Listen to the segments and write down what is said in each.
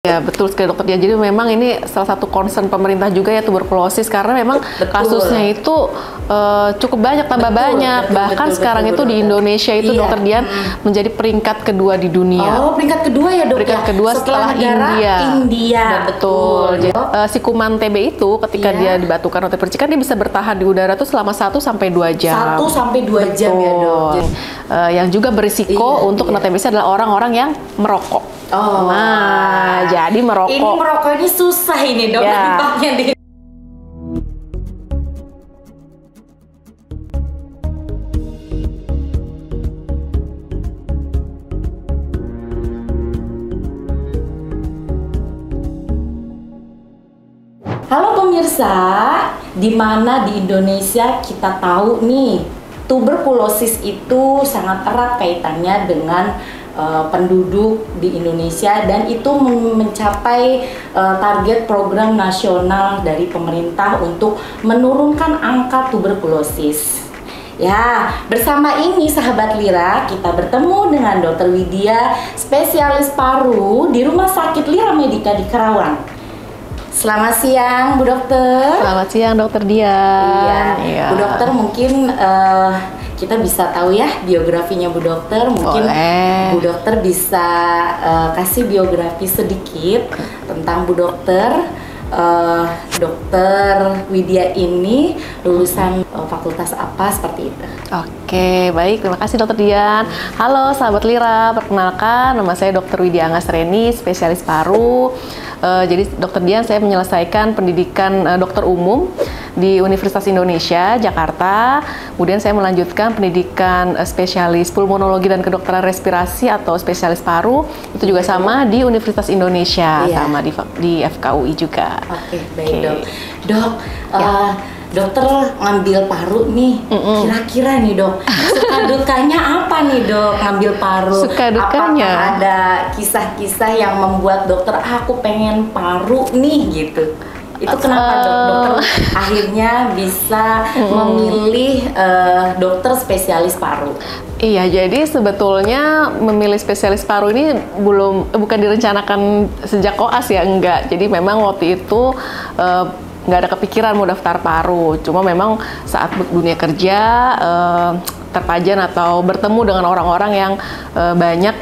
Ya betul sekali dokter dia. Jadi memang ini salah satu concern pemerintah juga ya tuberkulosis karena memang kasusnya itu cukup banyak, tambah banyak. Bahkan sekarang itu di Indonesia itu dokter Dian menjadi peringkat kedua di dunia. Oh, peringkat kedua ya dok? Peringkat kedua setelah India. Betul. Jadi, si kuman TB itu ketika dia dibatukan atau percikan dia bisa bertahan di udara tuh selama 1 sampai 2 jam. 1 sampai 2 jam ya dok. Yang juga berisiko untuk kena TBC adalah orang-orang yang merokok. Oh, nah, jadi merokok. Ini merokok ini susah ini dok, nampaknya di. Halo pemirsa, di mana di Indonesia kita tahu nih tuberkulosis itu sangat erat kaitannya dengan penduduk di Indonesia dan itu mencapai target program nasional dari pemerintah untuk menurunkan angka tuberkulosis. Ya, bersama ini sahabat Lira kita bertemu dengan Dr. Widya, spesialis paru di Rumah Sakit Lira Medica di Karawang. Selamat siang Bu Dokter. Selamat siang Dokter Dian. Iya. Bu Dokter mungkin kita bisa tahu ya biografinya Bu Dokter. Mungkin Bu Dokter bisa kasih biografi sedikit tentang Bu Dokter. Dokter Widya ini lulusan fakultas apa seperti itu? Oke, baik. Terima kasih Dokter Dian. Halo sahabat Lira, perkenalkan nama saya Dokter Widya Anggasreni, spesialis paru. Jadi Dokter Dian saya menyelesaikan pendidikan dokter umum di Universitas Indonesia, Jakarta. Kemudian saya melanjutkan pendidikan spesialis pulmonologi dan kedokteran respirasi atau spesialis paru. Itu juga sama di Universitas Indonesia, sama di FKUI juga. Oke, baik dok. Dok, dokter ngambil paru nih, kira-kira nih dok, suka dukanya apa nih dok ngambil paru? Suka dukanya? Apakah ada kisah-kisah yang membuat dokter, aku pengen paru nih gitu? Itu kenapa dokter akhirnya bisa memilih dokter spesialis paru? Iya, jadi sebetulnya memilih spesialis paru ini bukan direncanakan sejak koas ya, enggak. Jadi memang waktu itu nggak ada kepikiran mau daftar paru. Cuma memang saat dunia kerja terpajan atau bertemu dengan orang-orang yang banyak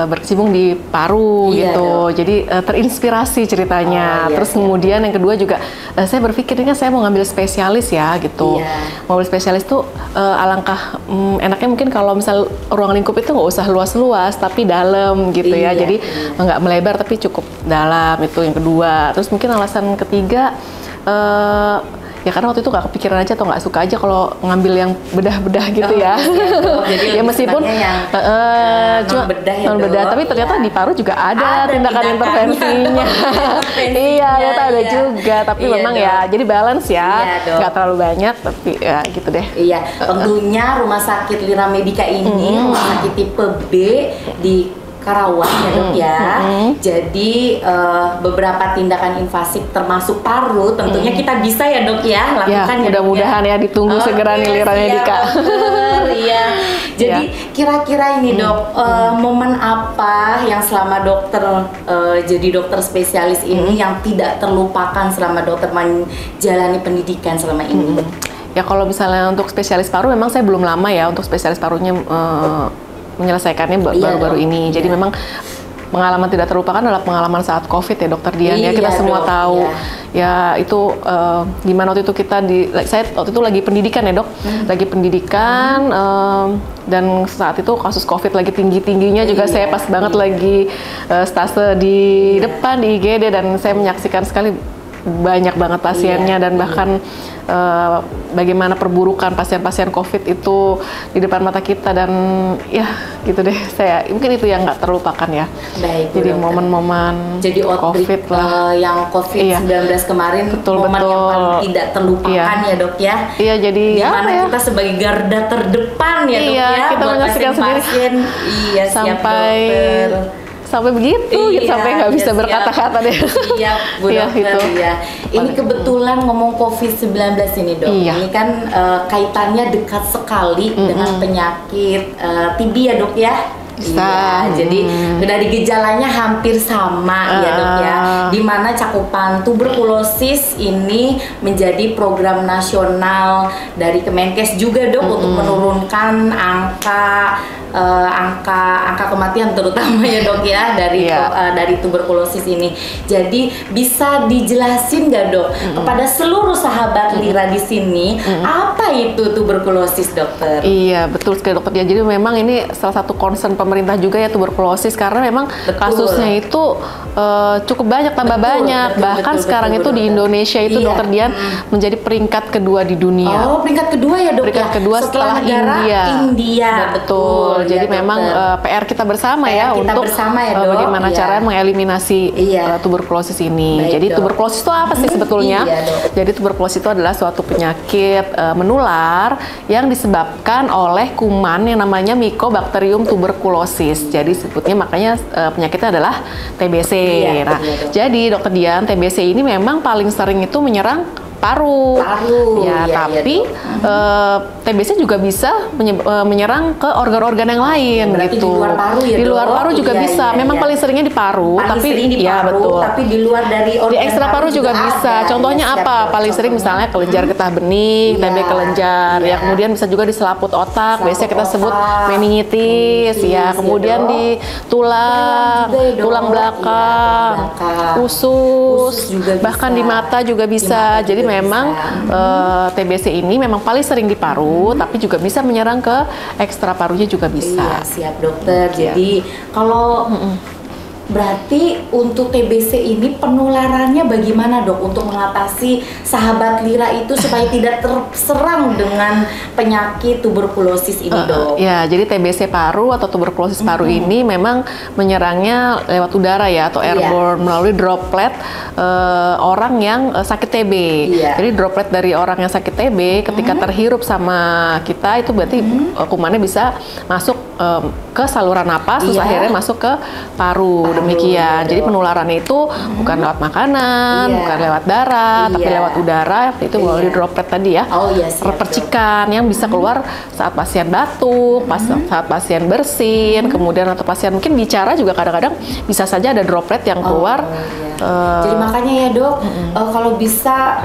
berkecimpung di paru gitu. Jadi terinspirasi ceritanya. Terus kemudian yang kedua juga saya berpikir ini kan saya mau ngambil spesialis ya gitu. Mau ngambil spesialis tuh alangkah enaknya mungkin kalau misal ruang lingkup itu nggak usah luas-luas tapi dalam gitu ya. Jadi nggak melebar tapi cukup dalam, itu yang kedua. Terus mungkin alasan ketiga ya karena waktu itu nggak kepikiran aja atau nggak suka aja kalau ngambil yang bedah-bedah gitu ya. Jadi ya meskipun cuma bedah, tapi ternyata di paru juga ada tindakan intervensinya. Iya, ternyata ada juga. Tapi memang ya jadi balance ya, nggak terlalu banyak tapi ya gitu deh. Iya, tentunya Rumah Sakit Lira Medica ini rumah sakit tipe B di Karawang ya dok ya. Jadi beberapa tindakan invasif termasuk paru tentunya kita bisa ya dok ya lakukan ya. Mudah-mudahan ya ditunggu segera nih Lira Medica. Iya. Jadi kira-kira ini dok momen apa yang selama dokter jadi dokter spesialis ini yang tidak terlupakan selama dokter menjalani pendidikan selama ini? Ya kalau misalnya untuk spesialis paru memang saya belum lama ya untuk spesialis parunya menyelesaikannya baru-baru ini. Jadi memang pengalaman tidak terlupakan adalah pengalaman saat COVID ya Dokter Dian ya. Kita semua tahu ya itu gimana waktu itu saya waktu itu lagi pendidikan ya dok, lagi pendidikan dan saat itu kasus COVID lagi tinggi-tingginya juga saya pas banget lagi stase di depan di IGD dan saya menyaksikan sekali banyak banget pasiennya dan bahkan bagaimana perburukan pasien-pasien COVID itu di depan mata kita dan ya gitu deh, saya mungkin itu yang nggak terlupakan ya. Baik, jadi momen-momen COVID lah yang COVID-19 kemarin momen yang paling tidak terlupakan ya dok ya. Iya, jadi dimana kita sebagai garda terdepan ya dok ya kita menyaksikan sendiri sampai begitu, sampai nggak bisa berkata-kata deh. Iya, Bu Dokter. Ini kebetulan ngomong COVID-19 ini dok. Ini kan kaitannya dekat sekali dengan penyakit TB ya dok ya. Bisa. Iya, jadi dari gejalanya hampir sama ya dok ya. Dimana cakupan tuberkulosis ini menjadi program nasional dari Kemenkes juga dok untuk menurunkan angka kematian terutama ya dok ya dari tuberkulosis ini. Jadi bisa dijelasin nggak dok kepada seluruh sahabat Lira di sini apa itu tuberkulosis dokter? Iya betul sekali dokter. Ya, jadi memang ini salah satu concern pemerintah juga ya tuberkulosis karena memang kasusnya itu cukup banyak, tambah banyak. Bahkan sekarang itu di Indonesia itu dokter Dian menjadi peringkat kedua di dunia. Oh, peringkat kedua ya dok? Peringkat kedua setelah India. Betul. Jadi ya, memang PR kita bersama PR ya kita untuk bersama ya, dok. Bagaimana caranya mengeliminasi tuberkulosis ini. Baik, jadi dok. tuberkulosis itu apa sih sebetulnya? Iya, dok. Jadi tuberkulosis itu adalah suatu penyakit menular yang disebabkan oleh kuman yang namanya Mycobacterium tuberculosis. Jadi sebutnya makanya penyakitnya adalah TBC. Iya, Nah, jadi dokter Dian, TBC ini memang paling sering itu menyerang paru. Ya, tapi TBC juga bisa menyerang ke organ-organ yang lain berarti gitu. Di luar paru ya, di luar paru juga bisa. Memang paling seringnya di paru, betul. Tapi di luar dari organ di ekstra paru juga bisa. Contohnya apa? Paling sering misalnya kelenjar getah bening, TB kelenjar. Ya, kemudian bisa juga di selaput otak. Biasanya kita sebut meningitis ya. Kemudian di tulang belakang, usus, bahkan di mata juga bisa. Jadi memang TBC ini memang paling sering di paru, tapi juga bisa menyerang ke ekstra parunya juga bisa. Iya, siap dokter. Jadi kalau berarti untuk TBC ini penularannya bagaimana dok untuk mengatasi sahabat Lira itu supaya tidak terserang dengan penyakit tuberkulosis ini dok? Ya, jadi TBC paru atau tuberkulosis paru ini memang menyerangnya lewat udara ya atau airborne melalui droplet orang yang sakit TB. Jadi droplet dari orang yang sakit TB ketika terhirup sama kita itu berarti kumannya bisa masuk ke saluran napas terus akhirnya masuk ke paru. Demikian. Jadi penularannya itu bukan lewat makanan, bukan lewat darah, tapi lewat udara. Itu melalui droplet tadi ya. Percikan yang bisa keluar saat pasien batuk, saat pasien bersin, kemudian atau pasien mungkin bicara juga kadang-kadang bisa saja ada droplet yang keluar. Jadi makanya ya dok, kalau bisa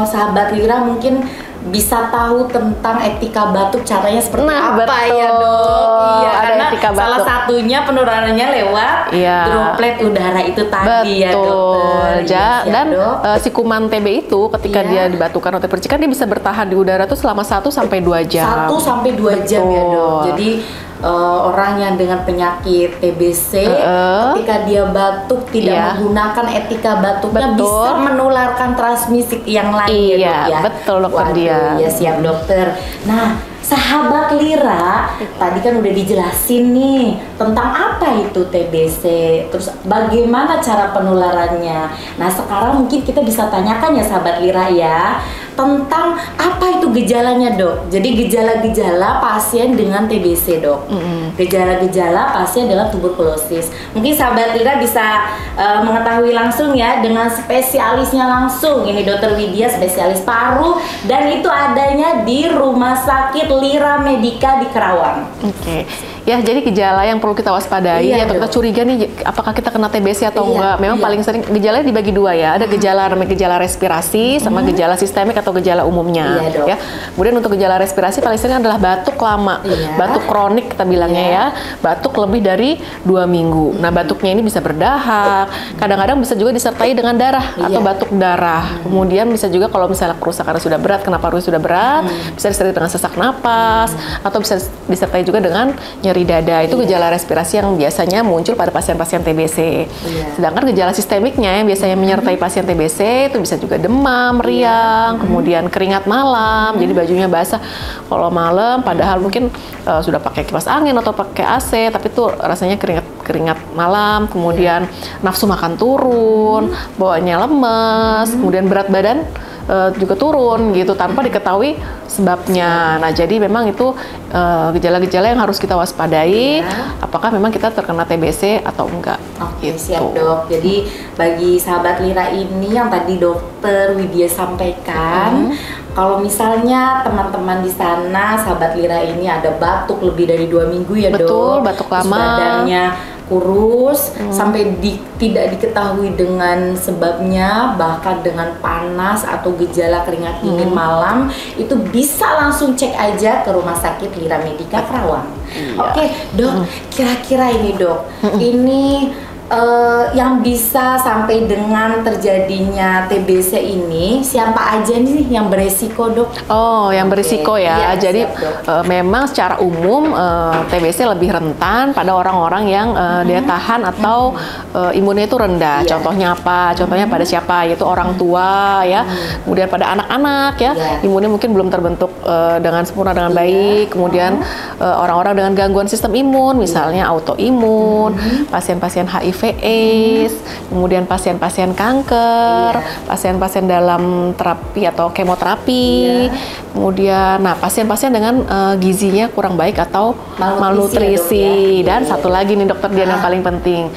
sahabat Lira mungkin bisa tahu tentang etika batuk caranya seperti apa ya dok? Iya, karena salah satunya penularannya lewat droplet udara itu tadi ya dokter. Dan si kuman TB itu ketika dia dibatukan atau percikan dia bisa bertahan di udara tuh selama 1 sampai 2 jam. 1 sampai 2 jam ya dok. Jadi orang yang dengan penyakit TBC ketika dia batuk tidak menggunakan etika batuknya bisa menularkan transmisi yang lain ya dok ya. Betul dokter dia. Ya siap dokter. Nah sahabat Lira tadi kan udah dijelasin nih tentang apa itu TBC, terus bagaimana cara penularannya. Nah sekarang mungkin kita bisa tanyakan ya sahabat Lira ya tentang apa itu gejalanya dok. Jadi gejala-gejala pasien dengan TBC dok. Gejala-gejala pasien dengan tuberkulosis. Mungkin sahabat Lira bisa mengetahui langsung ya dengan spesialisnya langsung. Ini Dokter Widya, spesialis paru, dan itu adanya di Rumah Sakit Lira Medica di Kerawang. Ya, jadi gejala yang perlu kita waspadai atau kita curiga nih apakah kita kena TBC atau enggak. Memang paling sering gejalanya dibagi 2 ya. Ada gejala namanya gejala respirasi sama gejala sistemik atau gejala umumnya ya. Kemudian untuk gejala respirasi paling sering adalah batuk lama. Batuk kronik kita bilangnya ya. Batuk lebih dari 2 minggu. Nah, batuknya ini bisa berdahak. Kadang-kadang bisa juga disertai dengan darah atau batuk darah. Kemudian bisa juga kalau misalnya kerusakannya sudah berat, kena parunya sudah berat, bisa disertai dengan sesak napas atau bisa disertai juga dengan nyeri dada. Itu gejala respirasi yang biasanya muncul pada pasien-pasien TBC. Sedangkan gejala sistemiknya yang biasanya menyertai pasien TBC itu bisa juga demam, riang, kemudian keringat malam, jadi bajunya basah kalau malam, padahal mungkin sudah pakai kipas angin atau pakai AC, tapi itu rasanya keringat malam, kemudian nafsu makan turun, bawaannya lemes, kemudian berat badan juga turun gitu tanpa diketahui sebabnya. Nah, jadi memang itu gejala-gejala yang harus kita waspadai, apakah memang kita terkena TBC atau enggak. Oke, gitu. siap dok. Jadi bagi sahabat Lira ini yang tadi dokter Widya sampaikan, kalau misalnya teman-teman di sana, sahabat Lira ini ada batuk lebih dari 2 minggu ya dok. Betul, batuk Terus lama. badannya kurus sampai tidak diketahui dengan sebabnya, bahkan dengan panas atau gejala keringat dingin malam, itu bisa langsung cek aja ke Rumah Sakit Lira Medica Karawang. Oke dok, kira-kira ini dok, ini yang bisa sampai dengan terjadinya TBC ini siapa aja nih yang beresiko dok? Oh, yang berisiko ya. Iya, Jadi siap, memang secara umum TBC lebih rentan pada orang-orang yang daya tahan atau imunnya itu rendah. Iya. Contohnya apa? Contohnya pada siapa? Yaitu orang tua ya. Kemudian pada anak-anak ya, Iya. imunnya mungkin belum terbentuk dengan sempurna dengan baik. Kemudian orang-orang dengan gangguan sistem imun, misalnya autoimun, pasien-pasien HIV/AIDS, kemudian pasien-pasien kanker, pasien-pasien dalam terapi atau kemoterapi, kemudian pasien-pasien dengan gizinya kurang baik atau malnutrisi, ya, dok, ya. dan satu lagi nih dokter Dian yang paling penting,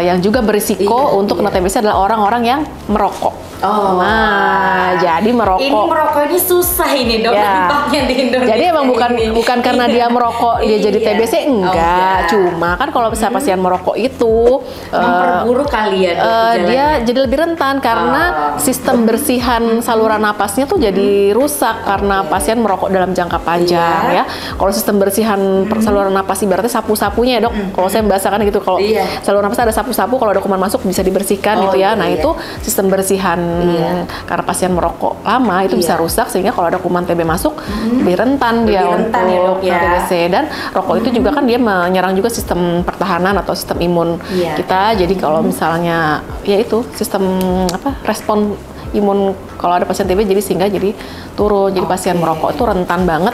yang juga berisiko untuk kena TBC adalah orang-orang yang merokok. Nah, jadi merokok. Ini merokok ini susah ini dok, dampaknya di Indonesia. Jadi emang bukan karena dia merokok dia jadi TBC, enggak. Cuma kan kalau misalnya pasien merokok itu memperburuk kali ya dok, dia jadi lebih rentan karena sistem bersihan saluran napasnya tuh jadi rusak karena pasien merokok dalam jangka panjang ya. Kalau sistem bersihan saluran napas ibaratnya sapu-sapunya ya dok. Kalau saya membahasakan gitu, kalau saluran napas ada sapu-sapu, kalau ada kuman masuk bisa dibersihkan gitu ya. Nah itu sistem bersihan karena pasien merokok lama itu bisa rusak, sehingga kalau ada kuman TB masuk lebih rentan dia untuk TBC. Dan rokok itu juga kan dia menyerang juga sistem pertahanan atau sistem imun kita. Jadi kalau misalnya ya itu sistem respon imun kalau ada pasien TB sehingga jadi turun. Jadi pasien merokok itu rentan banget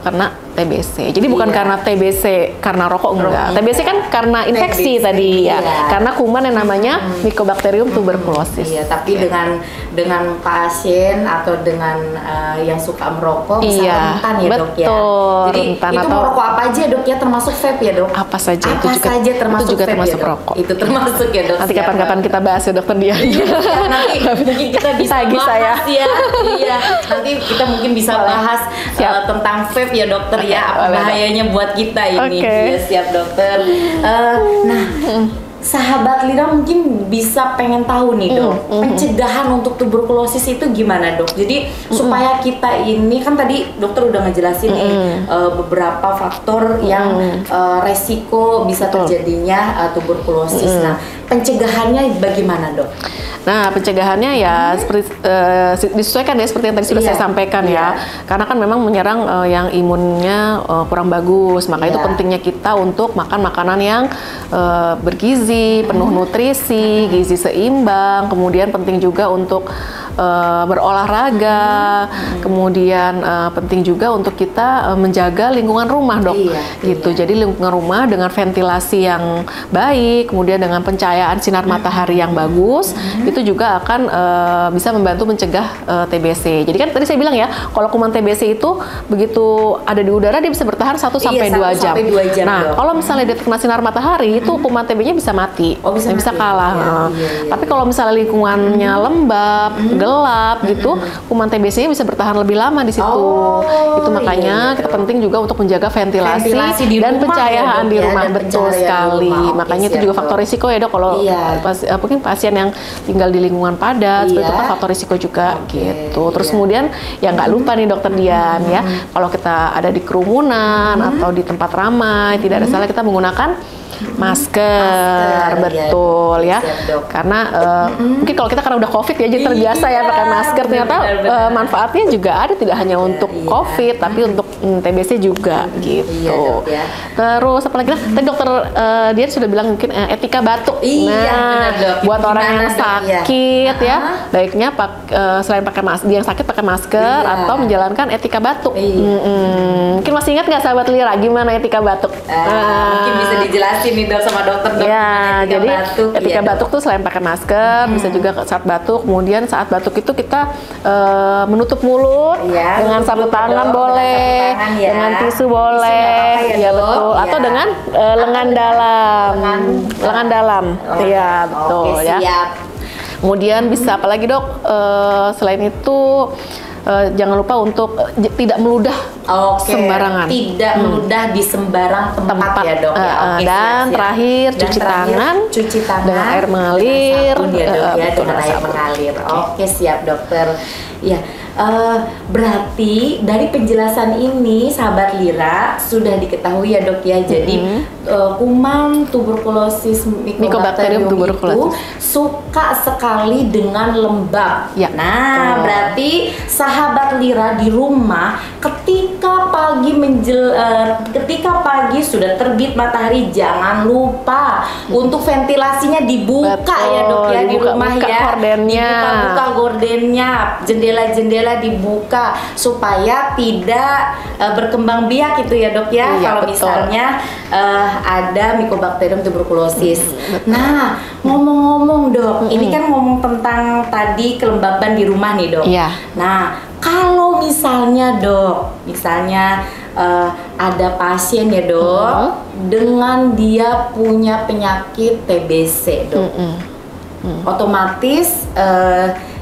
kena TBC. Jadi bukan karena TBC karena rokok, enggak. TBC kan karena infeksi tadi ya. Karena kuman yang namanya Mycobacterium tuberculosis. Iya, tapi dengan pasien atau dengan yang suka merokok bisa rentan ya dok ya. Jadi itu merokok apa aja dok ya, termasuk vape ya dok? Apa saja itu juga termasuk rokok. Itu termasuk ya dok. Nanti kapan-kapan kita bahas ya dokter Dian. Nanti mungkin kita bisa bahas ya. Iya, nanti kita mungkin bisa bahas tentang vape ya dokter ya, apa bahayanya buat kita ini. Ya, siap dokter. Nah, sahabat Lira mungkin bisa pengen tahu nih dok, pencegahan untuk tuberkulosis itu gimana dok? Jadi supaya kita ini kan tadi dokter udah ngejelasin nih beberapa faktor yang resiko bisa terjadinya tuberkulosis. Nah, pencegahannya bagaimana dok? Nah, pencegahannya ya seperti disesuaikan ya seperti yang tadi sudah saya sampaikan ya. Karena kan memang menyerang yang imunnya kurang bagus. Maka itu pentingnya kita untuk makan makanan yang bergizi, penuh nutrisi, gizi seimbang. Kemudian penting juga untuk berolahraga. Kemudian penting juga untuk kita menjaga lingkungan rumah dok. Gitu. Jadi lingkungan rumah dengan ventilasi yang baik, kemudian dengan pencahayaan sinar matahari yang bagus, itu juga akan bisa membantu mencegah TBC. Jadi kan tadi saya bilang ya, kalau kuman TBC itu begitu ada di udara dia bisa bertahan 1 sampai 2 jam. Nah, kalau misalnya dia terkena sinar matahari itu kuman TB-nya bisa mati. Bisa kalah. Tapi kalau misalnya lingkungannya lembab, gelap gitu, kuman TBC-nya bisa bertahan lebih lama di situ. Itu makanya kita penting juga untuk menjaga ventilasi dan pencahayaan di rumah. Betul sekali. Makanya itu juga faktor risiko ya dok, kalau mungkin pasien yang tinggal di lingkungan padat, seperti itu kan faktor risiko juga gitu. Terus kemudian ya nggak lupa nih dokter Dian ya, kalau kita ada di kerumunan atau di tempat ramai, tidak ada salah kita menggunakan masker, betul ya. Karena mungkin kalau kita karena udah COVID ya jadi terbiasa ya pakai masker, ternyata manfaatnya juga ada, tidak hanya untuk COVID tapi untuk TBC juga gitu. Terus apalagi tadi dokter Dian sudah bilang mungkin etika batuk. Buat orang yang sakit ya, baiknya selain pakai masker, yang sakit pakai masker atau menjalankan etika batuk. Mungkin masih ingat nggak sahabat Lira gimana etika batuk? Mungkin bisa dijelasin nih dok sama dokter dok. Ya, jadi batuk, ketika iya, batuk tuh selain pakai masker, bisa juga saat batuk. Kemudian saat batuk itu kita menutup mulut dengan sapu tangan boleh, dengan tisu boleh, ya betul. Atau dengan lengan dalam, lengan dalam, ya betul ya. Kemudian bisa apalagi dok? Selain itu jangan lupa untuk tidak meludah sembarangan. Tidak meludah di sembarang tempat ya dok. Dan terakhir cuci tangan dengan air mengalir. Dengan air mengalir. Oke, siap dokter. Ya, berarti dari penjelasan ini sahabat Lira sudah diketahui ya dok ya. Jadi kuman tuberkulosis Mycobacterium itu suka sekali dengan lembab. Ya. Nah, berarti sahabat Lira di rumah ketika pagi sudah terbit matahari, jangan lupa untuk ventilasinya dibuka ya dok ya, di rumah ya. Dibuka gordennya, jendela-jendela dibuka supaya tidak berkembang biak gitu ya dok ya. Kalau misalnya ada Mycobacterium tuberculosis. Nah, ngomong-ngomong dok, ini kan ngomong tentang tadi kelembaban di rumah nih dok. Nah, kalau misalnya dok, ada pasien ya dok, dengan dia punya penyakit TBC dok, otomatis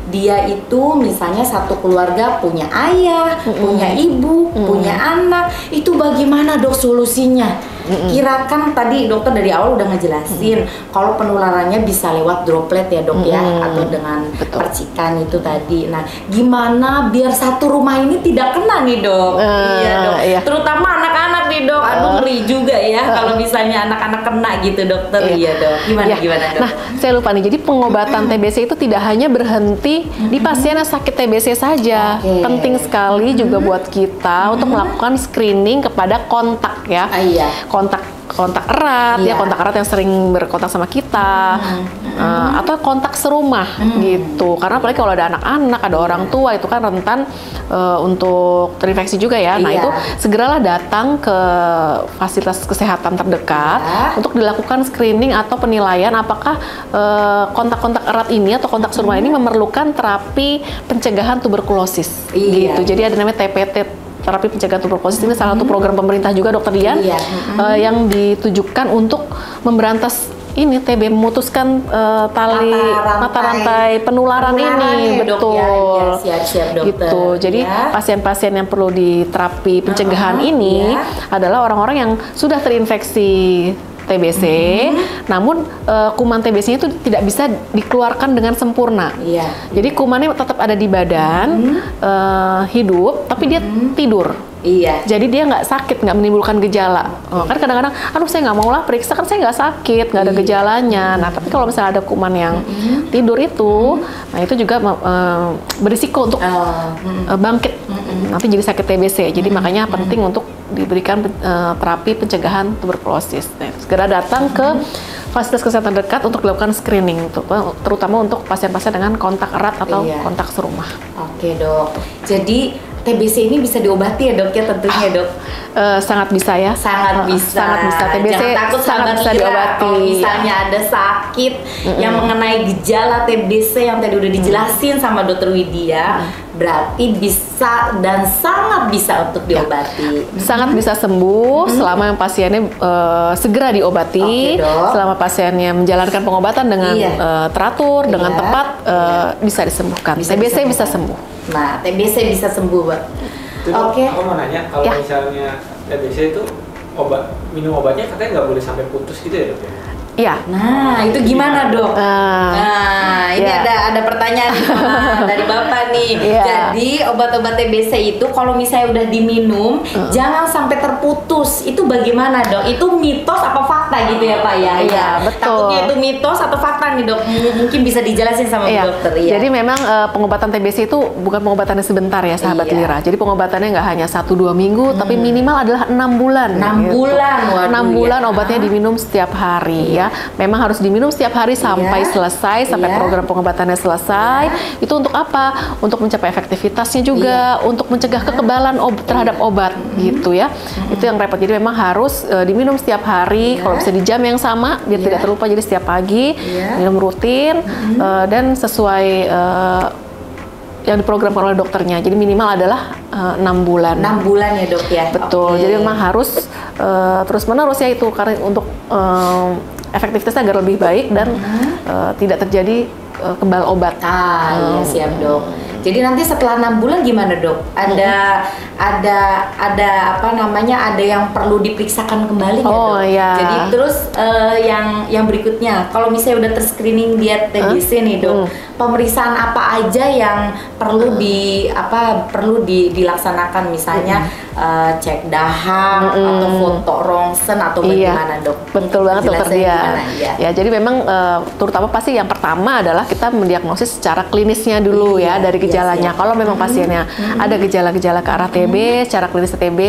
dia itu misalnya satu keluarga punya ayah, punya ibu, punya anak, itu bagaimana dok solusinya? Kirakan tadi dokter dari awal udah ngejelasin kalau penularannya bisa lewat droplet ya dok ya, atau dengan percikan itu tadi. Nah, gimana biar satu rumah ini tidak kena nih dok? Iya dok, terutama anak-anak nih dok. Aduh ngeri juga ya kalau misalnya anak-anak kena gitu dokter. Iya dok, gimana dok? Nah, saya lupa nih, jadi pengobatan TBC itu tidak hanya berhenti di pasien yang sakit TBC saja. Penting sekali juga buat kita untuk melakukan screening kepada kontak ya. Kontak erat ya, kontak erat yang sering berkontak sama kita, atau kontak serumah gitu. Karena apalagi kalau ada anak-anak, ada orang tua, itu kan rentan untuk terinfeksi juga ya. Nah, itu segeralah datang ke fasilitas kesehatan terdekat untuk dilakukan screening atau penilaian apakah kontak-kontak erat ini atau kontak serumah ini memerlukan terapi pencegahan tuberkulosis gitu. Jadi ada namanya TPT, terapi pencegahan tuberkulosis. Ini salah satu program pemerintah juga dokter Dian, yang ditujukan untuk memberantas ini TB, memutuskan tali mata rantai penularan ini, betul. Gitu. Jadi pasien-pasien yang perlu diterapi pencegahan ini adalah orang-orang yang sudah terinfeksi TBC, namun kuman TBC itu tidak bisa dikeluarkan dengan sempurna. Jadi kumannya tetap ada di badan, hidup, tapi dia tidur. Jadi dia nggak sakit, nggak menimbulkan gejala. Kan kadang-kadang, aduh saya nggak mau lah periksa, kan saya nggak sakit, nggak ada gejalanya. Nah, tapi kalau misalnya ada kuman yang tidur itu, nah itu juga berisiko untuk bangkit, nanti jadi sakit TBC. Jadi makanya penting untuk diberikan terapi pencegahan tuberkulosis. Nah, segera datang ke fasilitas kesehatan dekat untuk dilakukan screening, terutama untuk pasien-pasien dengan kontak erat atau kontak serumah. Oke dok, jadi TBC ini bisa diobati ya dok ya, tentunya dok? Sangat bisa ya. Sangat bisa. TBC jangan takut sangat bisa diobati. Kalau misalnya ada sakit yang mengenai gejala TBC yang tadi udah dijelasin sama dokter Widya, berarti bisa dan sangat bisa untuk diobati. Sangat bisa sembuh selama yang pasiennya segera diobati, selama pasiennya menjalankan pengobatan dengan teratur, dengan tepat, bisa disembuhkan. TBC bisa sembuh. Nah, TBC bisa sembuh, Mbak. Oke. Aku mau nanya, kalau misalnya TBC itu minum obatnya katanya nggak boleh sampai putus gitu ya dok? Iya. Nah, itu gimana dok? Nah, ini ada pertanyaan dari Bapak nih. Jadi obat-obat TBC itu kalau misalnya udah diminum, jangan sampai terputus. Itu bagaimana dok? Itu mitos apa fakta gitu ya Pak ya? Iya, betul. Takutnya itu mitos atau fakta nih dok? Mungkin bisa dijelasin sama dokter ya. Jadi memang pengobatan TBC itu bukan pengobatannya sebentar ya sahabat Lira. Jadi pengobatannya nggak hanya 1-2 minggu, tapi minimal adalah 6 bulan. 6 bulan. Waduh, 6 bulan obatnya diminum setiap hari ya. Memang harus diminum setiap hari sampai selesai, sampai program pengobatannya selesai. Itu untuk apa? Untuk mencapai efektivitasnya juga untuk mencegah kekebalan terhadap obat gitu ya. Itu yang repot. Jadi memang harus diminum setiap hari, kalau bisa di jam yang sama biar tidak terlupa. Jadi setiap pagi minum rutin dan sesuai yang diprogramkan oleh dokternya. Jadi minimal adalah 6 bulan. 6 bulan ya dok ya? Betul. Jadi memang harus terus-menerus ya itu karena untuk efektivitasnya agar lebih baik dan tidak terjadi kebal obat. Iya siap dok. Jadi nanti setelah 6 bulan gimana dok? Ada apa namanya? Ada yang perlu diperiksakan kembali nggak dok? Iya. Jadi terus yang berikutnya, kalau misalnya udah terscreening diet TBC nih dok, pemeriksaan apa aja yang perlu dilaksanakan misalnya cek dahak atau foto rongsen atau bagaimana dok? Betul banget dokter Dia. Ya jadi memang terutama pasti yang pertama adalah kita mendiagnosis secara klinisnya dulu ya dari gejalanya. Kalau memang pasiennya ada gejala-gejala ke arah TB, secara klinis TB,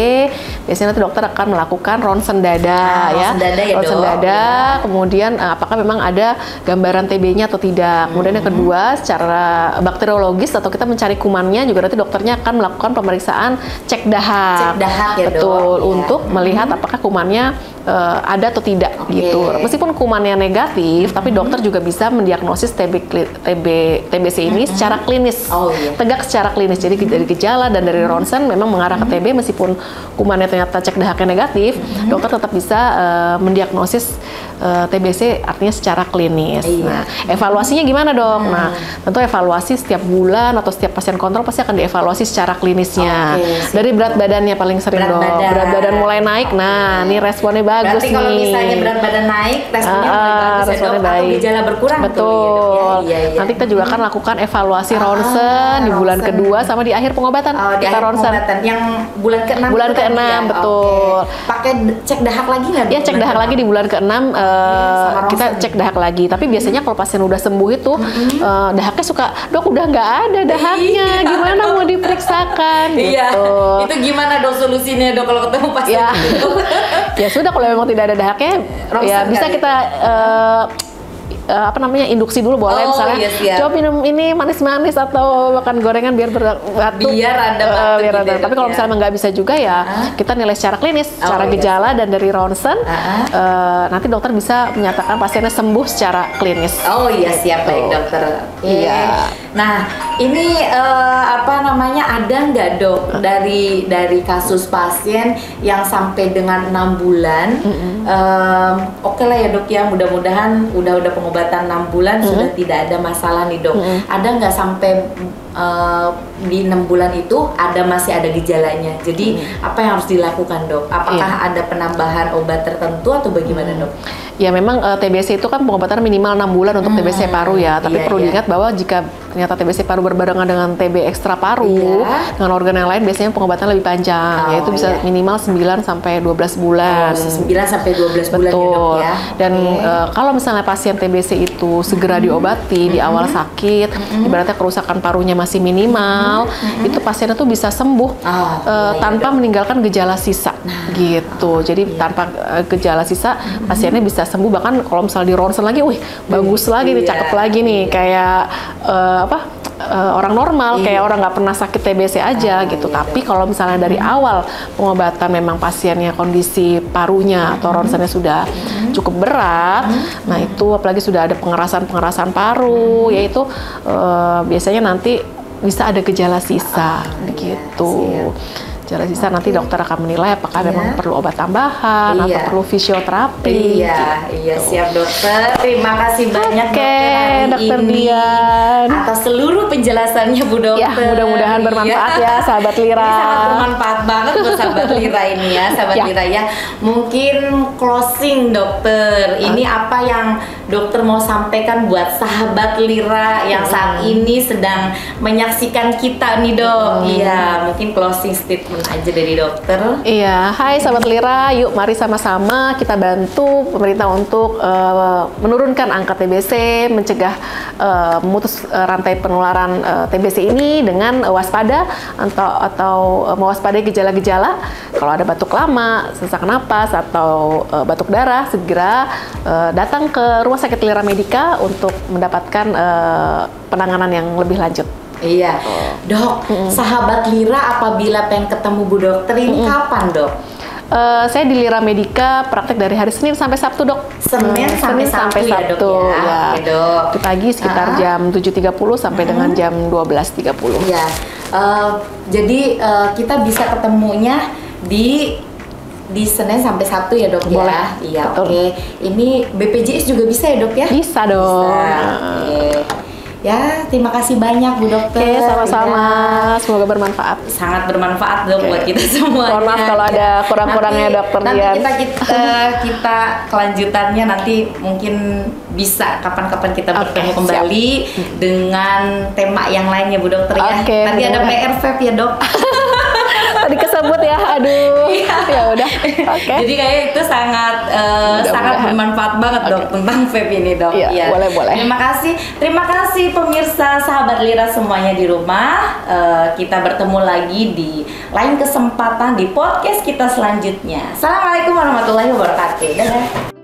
biasanya nanti dokter akan melakukan ronsen dada ya. Ronsen dada, kemudian apakah memang ada gambaran TB-nya atau tidak. Kemudian yang kedua, secara bakteriologis atau kita mencari kumannya juga nanti dokternya akan melakukan pemeriksaan cek dahak. Cek dahak ya betul, dok. untuk melihat apakah kumannya ada atau tidak gitu. Meskipun kumannya negatif, tapi dokter juga bisa mendiagnosis TBC ini secara klinis. Tegak secara klinis. Jadi dari gejala dan dari ronsen memang mengarah ke TB meskipun kumannya ternyata cek dahaknya negatif, dokter tetap bisa mendiagnosis TBC artinya secara klinis. Nah, evaluasinya gimana dok? Nah, tentu evaluasi setiap bulan atau setiap pasien kontrol pasti akan dievaluasi secara klinisnya. Dari berat badannya paling sering dok. Berat badan mulai naik. Nah, ini responnya bagus. Berarti kalau misalnya berat badan naik, responnya mulai bagus ya dok. Atau gejala berkurang. Betul. Nanti kita juga akan lakukan evaluasi ronsen di bulan kedua sama di akhir pengobatan. Kita ronsen. Yang bulan ke-6. Bulan ke-6 betul. Pakai cek dahak lagi nggak? Ya cek dahak lagi di bulan ke-6. Kita cek dahak lagi. Tapi biasanya kalau pasien udah sembuh itu dahaknya suka, dok udah nggak ada dahaknya, gimana mau diperiksakan? Gitu. Itu gimana dok solusinya dok kalau ketemu pasien? Ya sudah kalau memang tidak ada dahaknya, ya bisa kita induksi dulu boleh misalnya coba minum ini manis-manis atau makan gorengan biar berbatuk biar ada batuk tapi kalau misalnya nggak bisa juga ya kita nilai secara klinis secara gejala dan dari ronsen nanti dokter bisa menyatakan pasiennya sembuh secara klinis. Siap baik dokter. Nah ini ada nggak dok dari kasus pasien yang sampai dengan 6 bulan oke lah ya dok ya, mudah-mudahan udah pengobatan 6 bulan sudah tidak ada masalah nih dok. Ada nggak sampai di 6 bulan itu masih ada gejalanya? Jadi apa yang harus dilakukan dok? Apakah ada penambahan obat tertentu atau bagaimana dok? Ya memang TBC itu kan pengobatan minimal 6 bulan untuk TBC paru ya. Tapi perlu diingat bahwa jika ternyata TBC paru berbarengan dengan TB ekstra paru dengan organ yang lain, biasanya pengobatan lebih panjang, yaitu bisa minimal 9 sampai 12 bulan. 9 sampai 12 bulan betul. Ya dok ya. Dan kalau misalnya pasien TBC itu segera diobati di awal sakit, ibaratnya kerusakan parunya masih minimal, itu pasiennya tuh bisa sembuh tanpa meninggalkan gejala sisa gitu. Jadi tanpa gejala sisa pasiennya bisa sembuh, bahkan kalau misalnya di ronsen lagi, bagus lagi nih, cakep lagi nih, kayak orang normal, kayak orang nggak pernah sakit TBC aja gitu. Tapi kalau misalnya dari awal pengobatan memang pasiennya kondisi parunya atau ronsennya sudah cukup berat, nah itu apalagi sudah ada pengerasan paru, yaitu biasanya nanti bisa ada gejala sisa begitu. Gejala sisa nanti dokter akan menilai apakah memang perlu obat tambahan atau perlu fisioterapi. Iya siap dokter. Terima kasih banyak dokter Dian atas seluruh penjelasannya Bu Dokter. Ya, mudah-mudahan bermanfaat ya sahabat Lira. Ini sangat bermanfaat banget buat sahabat Lira ini ya, sahabat Lira ya. Mungkin closing dokter. Ini apa yang dokter mau sampaikan buat sahabat Lira yang saat ini sedang menyaksikan kita nih dok? Iya, mungkin closing statement aja dari dokter. Iya, hai sahabat Lira, yuk mari sama-sama kita bantu pemerintah untuk menurunkan angka TBC, mencegah memutus rantai penularan TBC ini dengan waspada atau mewaspadai gejala-gejala. Kalau ada batuk lama, sesak napas atau batuk darah, segera datang ke Rumah Sakit Lira Medica untuk mendapatkan penanganan yang lebih lanjut. Iya, Dok. Sahabat Lira apabila pengen ketemu Bu Dokter ini kapan, Dok? Saya di Lira Medica praktek dari hari Senin sampai Sabtu, Dok. Senin sampai Sabtu ya, Dok, ya. Oke, Dok. Di pagi sekitar jam 7.30 sampai dengan jam 12.30. Ya, jadi kita bisa ketemunya di Senin sampai Sabtu ya, Dok. Boleh. Ya. Iya, Betul. oke. Ini BPJS juga bisa ya, Dok ya? Bisa dong. Bisa. Oke. Ya, terima kasih banyak Bu Dokter. Oke, sama-sama. Ya. Semoga bermanfaat. Sangat bermanfaat dong Oke. buat kita semua. Mohon maaf kalau ada kurang-kurangnya, Dokter Nanti Dian. kita kelanjutannya nanti mungkin bisa kapan-kapan kita Oke, bertemu kembali dengan tema yang lainnya Bu Dokter ya. Oke, Tadi ada PR Vape ya, Dok. Tadi kesebut ya, aduh. Ya udah. Oke. Jadi kayak itu sangat Mudah-mudahan. bermanfaat banget, Dok, tentang vape ini, Dok. Iya, boleh. Terima kasih pemirsa sahabat Lira semuanya di rumah. Kita bertemu lagi di lain kesempatan di podcast kita selanjutnya. Assalamualaikum warahmatullahi wabarakatuh. Dadah.